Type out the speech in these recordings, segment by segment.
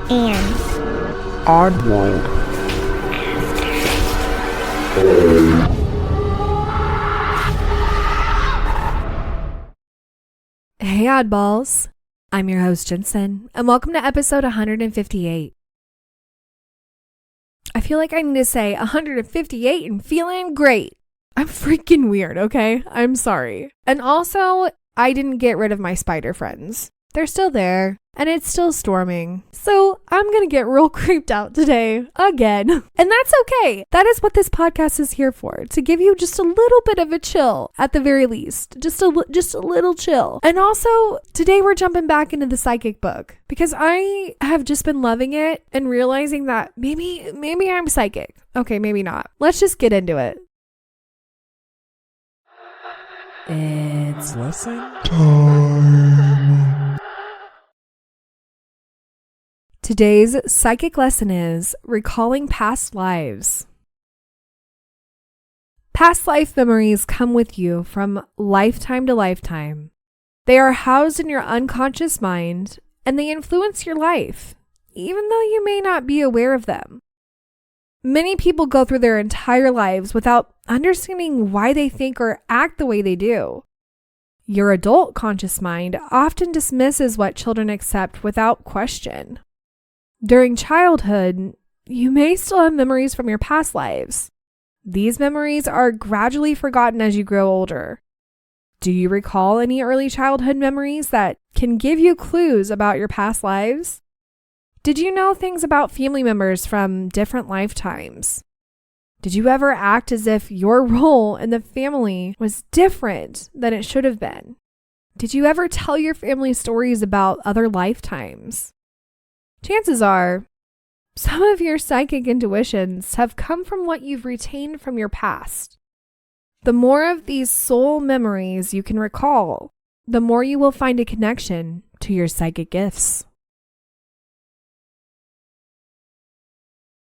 and Oddballs. Hey Oddballs, I'm your host Jensen, and welcome to episode 158. I feel like I need to say 158 and feeling great. I'm freaking weird, okay? I'm sorry. And also, I didn't get rid of my spider friends. They're still there, and it's still storming. So I'm gonna get real creeped out today, again. And that's okay. That is what this podcast is here for, to give you just a little bit of a chill, at the very least. Just a little chill. And also, today we're jumping back into the psychic book, because I have just been loving it and realizing that maybe I'm psychic. Okay, maybe not. Let's just get into it. It's lesson time. Today's psychic lesson is recalling past lives. Past life memories come with you from lifetime to lifetime. They are housed in your unconscious mind, and they influence your life, even though you may not be aware of them. Many people go through their entire lives without understanding why they think or act the way they do. Your adult conscious mind often dismisses what children accept without question. During childhood, you may still have memories from your past lives. These memories are gradually forgotten as you grow older. Do you recall any early childhood memories that can give you clues about your past lives? Did you know things about family members from different lifetimes? Did you ever act as if your role in the family was different than it should have been? Did you ever tell your family stories about other lifetimes? Chances are, some of your psychic intuitions have come from what you've retained from your past. The more of these soul memories you can recall, the more you will find a connection to your psychic gifts.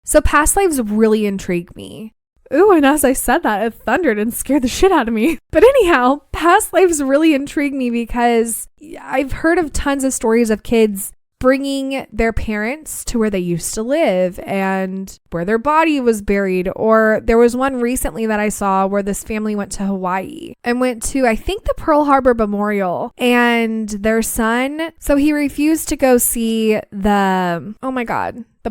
So past lives really intrigue me. Ooh, and as I said that, it thundered and scared the shit out of me. But anyhow, past lives really intrigue me because I've heard of tons of stories of kids bringing their parents to where they used to live and where their body was buried. Or there was one recently that I saw where this family went to Hawaii and went to, I think, the Pearl Harbor Memorial, and their son, so he refused to go see the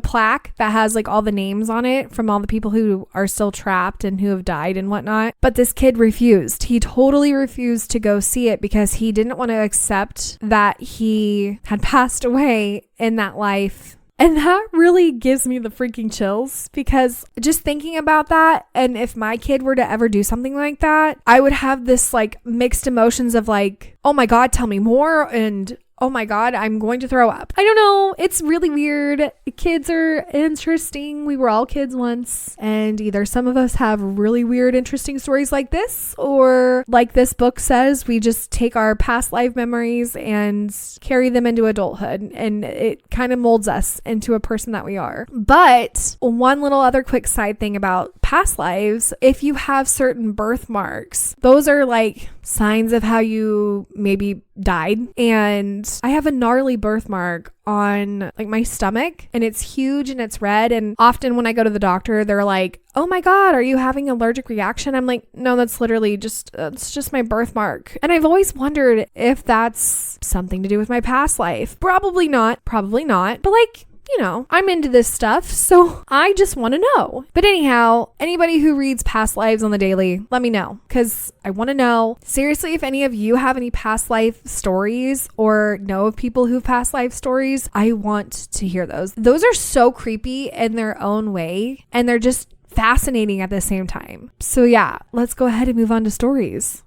plaque that has like all the names on it from all the people who are still trapped and who have died and whatnot. But this kid refused. He totally refused to go see it because he didn't want to accept that he had passed away in that life. And that really gives me the freaking chills, because just thinking about that, and if my kid were to ever do something like that, I would have this like mixed emotions of like, oh my God, tell me more, and oh my God, I'm going to throw up. I don't know. It's really weird. Kids are interesting. We were all kids once. And either some of us have really weird, interesting stories like this, or like this book says, we just take our past life memories and carry them into adulthood. And it kind of molds us into a person that we are. But one little other quick side thing about past lives, if you have certain birthmarks, those are like signs of how you maybe died. And I have a gnarly birthmark on like my stomach, and it's huge and it's red. And often when I go to the doctor, they're like, oh my God, are you having an allergic reaction? I'm like, no, that's literally it's just my birthmark. And I've always wondered if that's something to do with my past life. Probably not. But like, you know, I'm into this stuff, so I just want to know. But anyhow, anybody who reads past lives on the daily, let me know, because I want to know. Seriously, if any of you have any past life stories or know of people who've past life stories, I want to hear those. Those are so creepy in their own way, and they're just fascinating at the same time. So yeah, let's go ahead and move on to stories.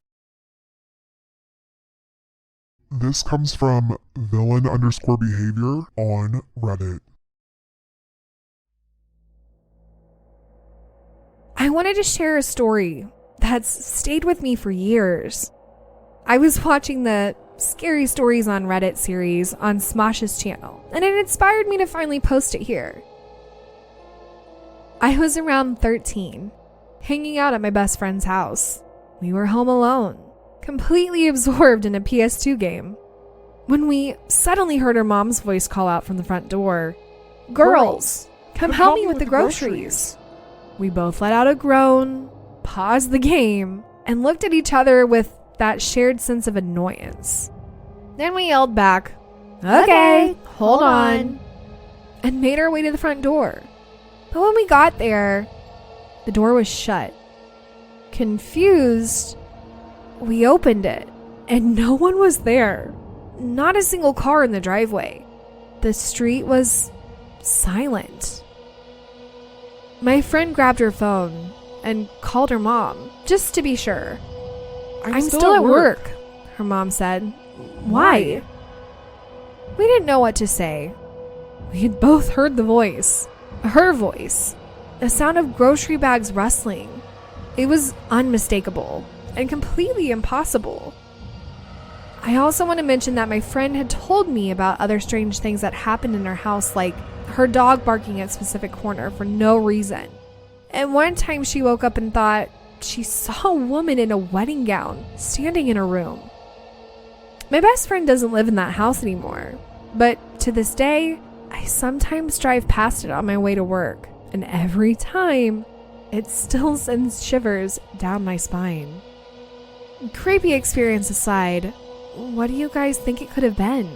This comes from villain_behavior on Reddit. I wanted to share a story that's stayed with me for years. I was watching the Scary Stories on Reddit series on Smosh's channel, and it inspired me to finally post it here. I was around 13, hanging out at my best friend's house. We were home alone, completely absorbed in a PS2 game, when we suddenly heard her mom's voice call out from the front door. Girls, come help me with the groceries. We both let out a groan, paused the game, and looked at each other with that shared sense of annoyance. Then we yelled back, "Okay, hold on," and made our way to the front door. But when we got there, the door was shut. Confused, we opened it, and no one was there. Not a single car in the driveway. The street was silent. My friend grabbed her phone and called her mom, just to be sure. I'm still at work, her mom said. Why? We didn't know what to say. We had both heard the voice. Her voice. The sound of grocery bags rustling. It was unmistakable and completely impossible. I also want to mention that my friend had told me about other strange things that happened in her house, like her dog barking at a specific corner for no reason. And one time she woke up and thought she saw a woman in a wedding gown standing in her room. My best friend doesn't live in that house anymore, but to this day, I sometimes drive past it on my way to work, and every time, it still sends shivers down my spine. Creepy experience aside, what do you guys think it could have been?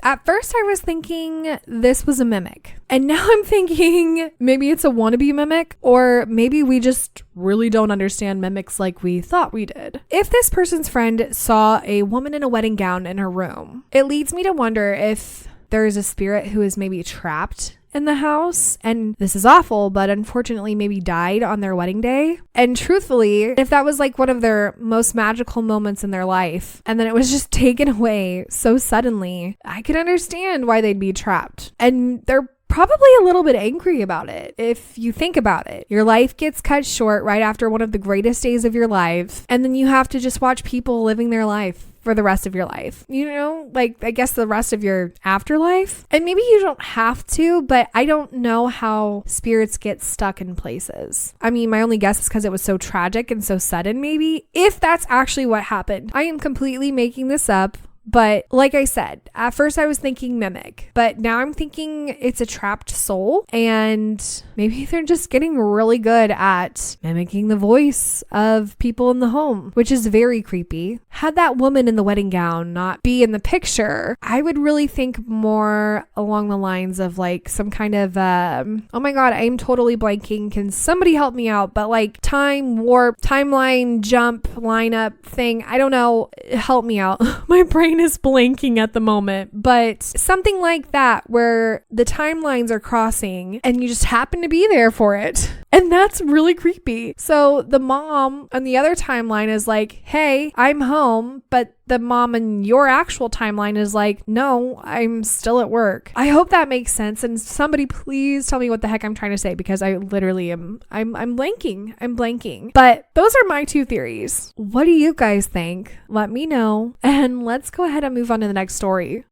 At first I was thinking this was a mimic. And now I'm thinking maybe it's a wannabe mimic, or maybe we just really don't understand mimics like we thought we did. If this person's friend saw a woman in a wedding gown in her room, it leads me to wonder if there is a spirit who is maybe trapped in the house, and this is awful, but unfortunately maybe died on their wedding day. And truthfully, if that was like one of their most magical moments in their life, and then it was just taken away so suddenly, I could understand why they'd be trapped. And they're probably a little bit angry about it. If you think about it, your life gets cut short right after one of the greatest days of your life, and then you have to just watch people living their life for the rest of your life. You know, like I guess the rest of your afterlife. And maybe you don't have to, but I don't know how spirits get stuck in places. I mean, my only guess is because it was so tragic and so sudden, maybe. If that's actually what happened. I am completely making this up. But like I said, at first I was thinking mimic, but now I'm thinking it's a trapped soul, and maybe they're just getting really good at mimicking the voice of people in the home, which is very creepy. Had that woman in the wedding gown not be in the picture, I would really think more along the lines of like some kind of, oh my God, I'm totally blanking. Can somebody help me out? But like time warp, timeline jump lineup thing. I don't know. Help me out. My brain is blanking at the moment, but something like that where the timelines are crossing and you just happen to be there for it. And that's really creepy. So the mom on the other timeline is like, hey, I'm home, but the mom in your actual timeline is like, no, I'm still at work. I hope that makes sense. And somebody please tell me what the heck I'm trying to say, because I literally am, I'm blanking. I'm blanking. But those are my two theories. What do you guys think? Let me know. And let's go ahead and move on to the next story.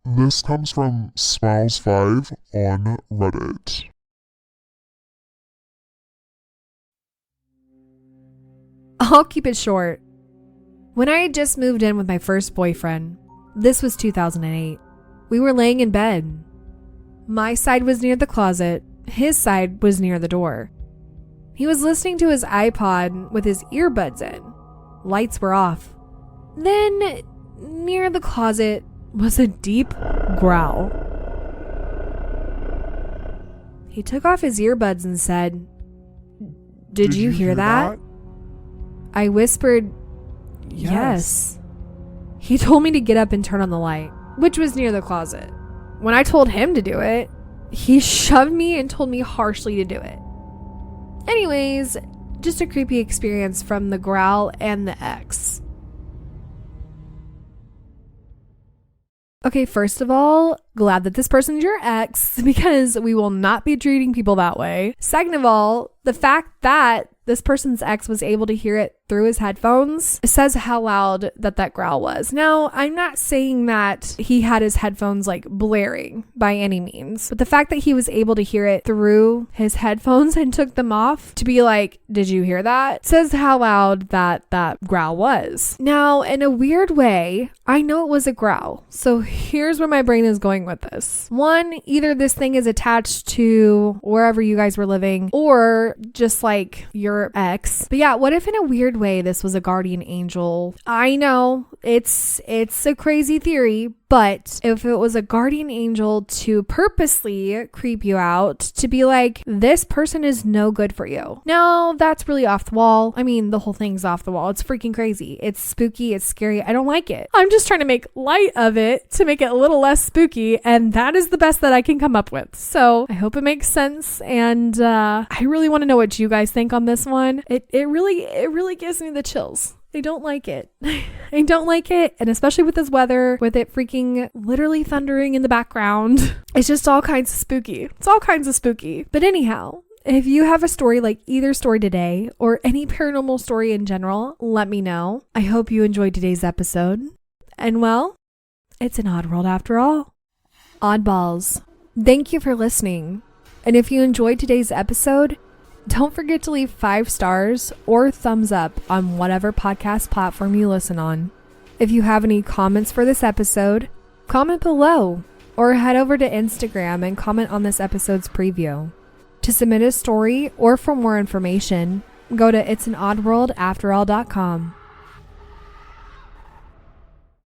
This comes from Smiles5 on Reddit. I'll keep it short. When I had just moved in with my first boyfriend, this was 2008, we were laying in bed. My side was near the closet, his side was near the door. He was listening to his iPod with his earbuds in. Lights were off. Then, near the closet was a deep growl. He took off his earbuds and said, Did you hear that? I whispered, yes. He told me to get up and turn on the light, which was near the closet. When I told him to do it, he shoved me and told me harshly to do it. Anyways, just a creepy experience from the growl and the ex. Okay, first of all, glad that this person's your ex, because we will not be treating people that way. Second of all, the fact that this person's ex was able to hear it through his headphones says how loud that growl was. Now, I'm not saying that he had his headphones like blaring by any means, but the fact that he was able to hear it through his headphones and took them off to be like, did you hear that? Says how loud that growl was. Now, in a weird way, I know it was a growl. So here's where my brain is going with this. One, either this thing is attached to wherever you guys were living or just like your ex. But yeah, what if in a weird way this was a guardian angel? I know it's a crazy theory, but if it was a guardian angel to purposely creep you out, to be like, this person is no good for you. Now, that's really off the wall. I mean, the whole thing's off the wall. It's freaking crazy. It's spooky. It's scary. I don't like it. I'm just trying to make light of it to make it a little less spooky, and that is the best that I can come up with. So I hope it makes sense, and I really want to know what you guys think on this one. It really gives me the chills. I don't like it. I don't like it. And especially with this weather, with it freaking literally thundering in the background. It's just all kinds of spooky. It's all kinds of spooky. But anyhow, if you have a story like either story today or any paranormal story in general, let me know. I hope you enjoyed today's episode. And well, it's an odd world after all. Oddballs, thank you for listening. And if you enjoyed today's episode, don't forget to leave 5 stars or thumbs up on whatever podcast platform you listen on. If you have any comments for this episode, comment below or head over to Instagram and comment on this episode's preview. To submit a story or for more information, go to itsanoddworldafterall.com.